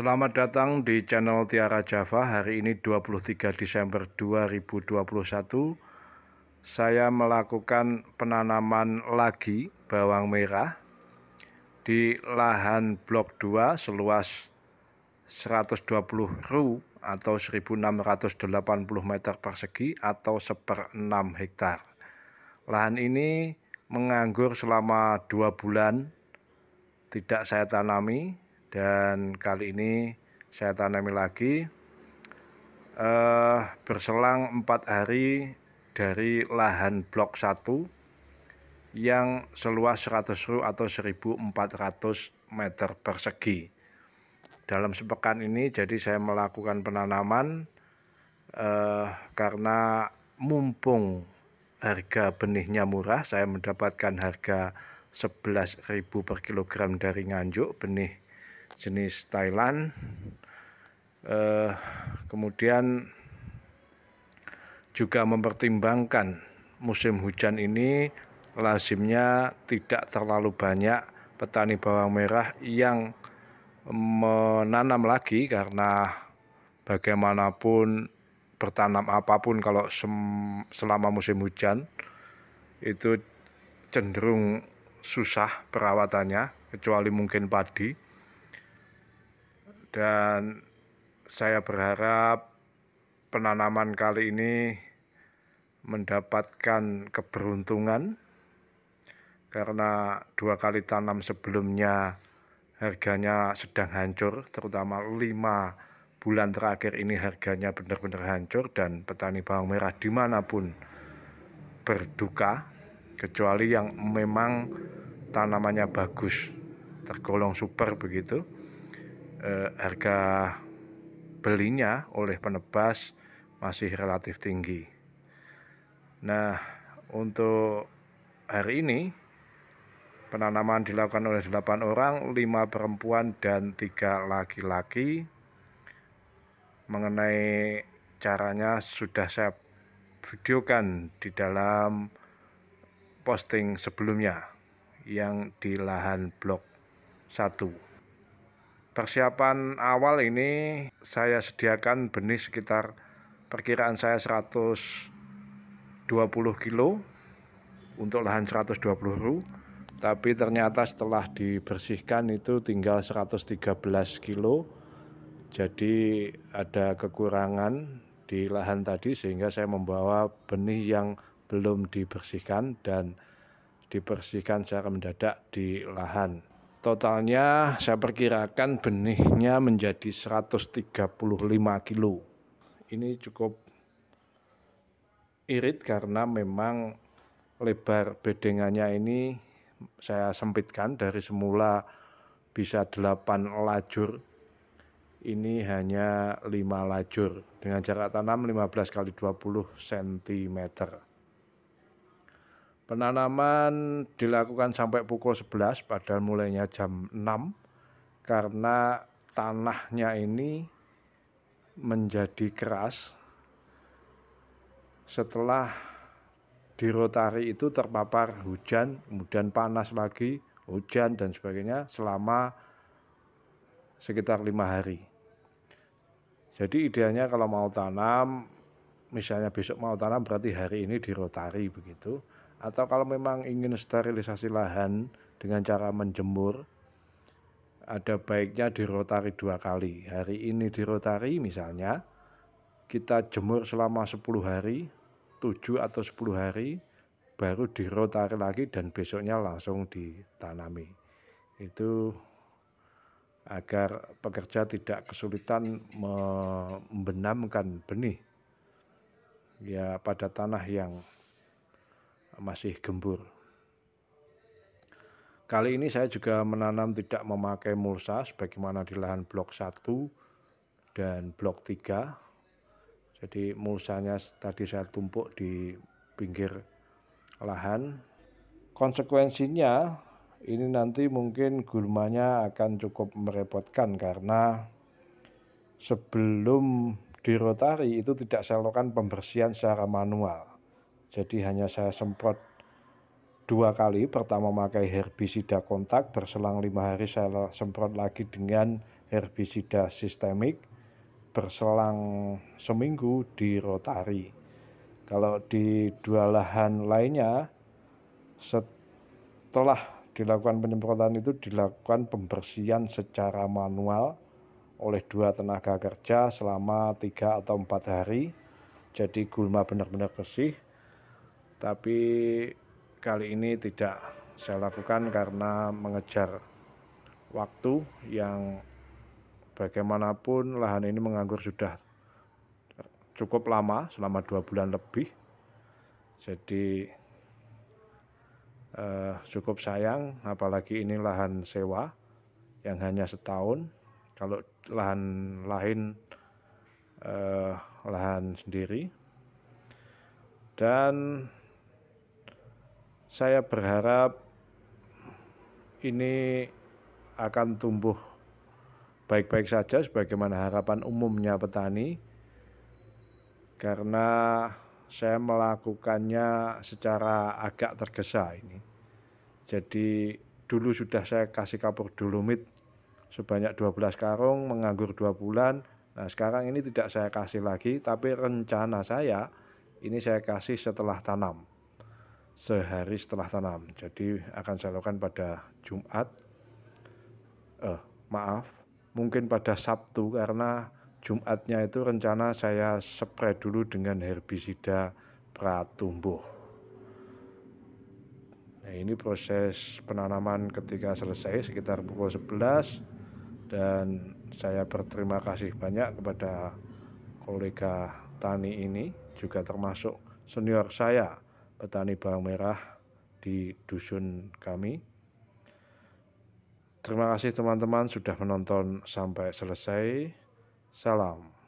Selamat datang di channel Tiara Java. Hari ini 23 Desember 2021. Saya melakukan penanaman lagi bawang merah di lahan blok 2 seluas 120 ru atau 1680 meter persegi atau 1/6 hektar. Lahan ini menganggur selama 2 bulan, tidak saya tanami, dan kali ini saya tanami lagi berselang 4 hari dari lahan blok 1 yang seluas 100 ru atau 1400 meter persegi. Dalam sepekan ini jadi saya melakukan penanaman karena mumpung harga benihnya murah, saya mendapatkan harga 11.000 per kilogram dari Nganjuk, benih jenis Thailand. Kemudian juga mempertimbangkan musim hujan ini lazimnya tidak terlalu banyak petani bawang merah yang menanam lagi, karena bagaimanapun bertanam apapun kalau selama musim hujan itu cenderung susah perawatannya, kecuali mungkin padi. Dan saya berharap penanaman kali ini mendapatkan keberuntungan, karena 2 kali tanam sebelumnya harganya sedang hancur, terutama 5 bulan terakhir ini harganya benar-benar hancur, dan petani bawang merah dimanapun berduka, kecuali yang memang tanamannya bagus, tergolong super begitu. Harga belinya oleh penebas masih relatif tinggi. Nah, untuk hari ini penanaman dilakukan oleh 8 orang, 5 perempuan dan 3 laki-laki. Mengenai caranya sudah saya videokan di dalam posting sebelumnya yang di lahan blok 1. Persiapan awal ini saya sediakan benih sekitar perkiraan saya 120 kilo untuk lahan 120 ru, tapi ternyata setelah dibersihkan itu tinggal 113 kilo. Jadi ada kekurangan di lahan tadi, sehingga saya membawa benih yang belum dibersihkan dan dibersihkan secara mendadak di lahan. Totalnya saya perkirakan benihnya menjadi 135 kilo. Ini cukup irit karena memang lebar bedengannya ini saya sempitkan, dari semula bisa 8 lajur, ini hanya 5 lajur dengan jarak tanam 15 kali 20 cm. Penanaman dilakukan sampai pukul 11, padahal mulainya jam 6, karena tanahnya ini menjadi keras setelah dirotari itu terpapar hujan, kemudian panas lagi, hujan dan sebagainya selama sekitar 5 hari. Jadi idealnya kalau mau tanam, misalnya besok mau tanam, berarti hari ini dirotari begitu. Atau kalau memang ingin sterilisasi lahan dengan cara menjemur, ada baiknya dirotari 2 kali. Hari ini dirotari misalnya, kita jemur selama 10 hari, 7 atau 10 hari, baru dirotari lagi dan besoknya langsung ditanami. Itu agar pekerja tidak kesulitan membenamkan benih ya pada tanah yang masih gembur. Kali ini saya juga menanam tidak memakai mulsa sebagaimana di lahan blok 1 dan blok 3. Jadi mulsanya tadi saya tumpuk di pinggir lahan. Konsekuensinya ini nanti mungkin gulmanya akan cukup merepotkan, karena sebelum dirotari itu tidak saya lakukan pembersihan secara manual. Jadi hanya saya semprot 2 kali, pertama memakai herbisida kontak, berselang 5 hari saya semprot lagi dengan herbisida sistemik berselang seminggu di rotari. Kalau di 2 lahan lainnya, setelah dilakukan penyemprotan itu dilakukan pembersihan secara manual oleh 2 tenaga kerja selama 3 atau 4 hari. Jadi gulma benar-benar bersih. Tapi kali ini tidak saya lakukan karena mengejar waktu yang bagaimanapun lahan ini menganggur sudah cukup lama, selama 2 bulan lebih. Jadi cukup sayang, apalagi ini lahan sewa yang hanya setahun. Kalau lahan lain lahan sendiri. Dan saya berharap ini akan tumbuh baik-baik saja sebagaimana harapan umumnya petani, karena saya melakukannya secara agak tergesa ini. Jadi dulu sudah saya kasih kapur dolomit sebanyak 12 karung, menganggur 2 bulan. Nah sekarang ini tidak saya kasih lagi, tapi rencana saya ini saya kasih setelah tanam, sehari setelah tanam. Jadi akan saya lakukan pada Jumat, mungkin pada Sabtu, karena Jumatnya itu rencana saya spray dulu dengan herbisida pratumbuh. Nah, ini proses penanaman ketika selesai sekitar pukul 11, dan saya berterima kasih banyak kepada kolega tani ini, juga termasuk senior saya, petani bawang merah di dusun kami. Terima kasih teman-teman sudah menonton sampai selesai. Salam.